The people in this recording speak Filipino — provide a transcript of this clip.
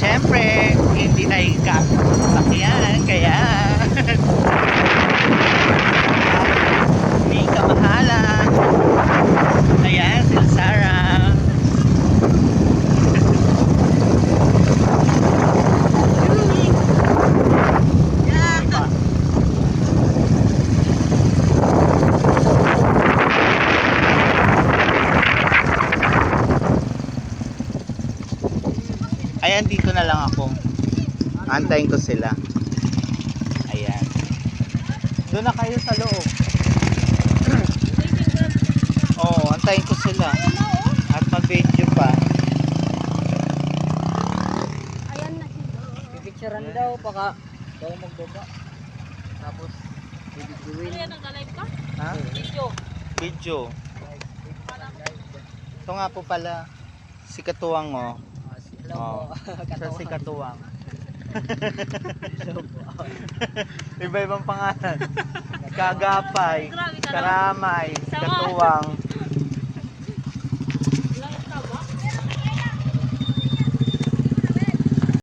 syempre, hindi tayo kakasakyan, kaya may kamahalan. Ayan, si Sarah. Ayan, dito na lang ako. Antayin ko sila. Ayan. Doon na kayo sa loob. Oo, antayin ko sila. At mag-video pa. Ayan na sila. Pipicturean daw, baka daw magbaba. Tapos, bibigyan. Ayan, nag-live ka? Ha? Video. Video. Ito nga po pala. Si Katuwang, oh. Hello po. Siya si Katuwang. Hello po. Iba-ibang pangalan. Kagapay, Grabe ka, no? Karamay, Sama. Katuwang.